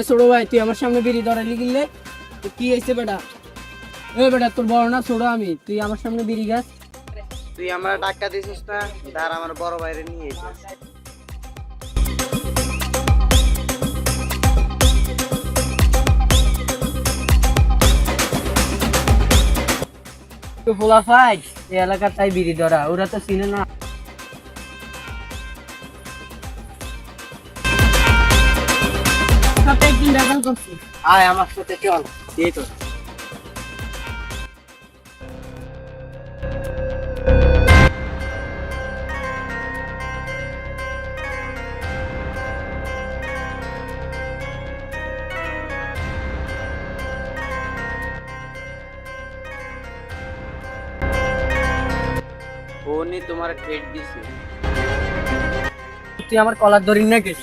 ছোট ভাই তুই আমার সামনে বিড়ি ধরাইলি গিলে কি হয়েছে বেটা? বেটা তোর বড় না ছোট আমি, তুই আমার সামনে বিড়ি গাছ? তুই আমার টাকা দিছিস না, তার আমার বড় ভাইরে নিয়ে এসেছিস। তো পোলা ফাই এই এলাকার তাই বিড়ি ধরা, ওরা তো চিনে না। একদিন দেখা করছি, আয় আমার সাথে চল। এই তো উনি তোমার ট্রেড দিছে। তুই আমার কলার ধরি না কেস?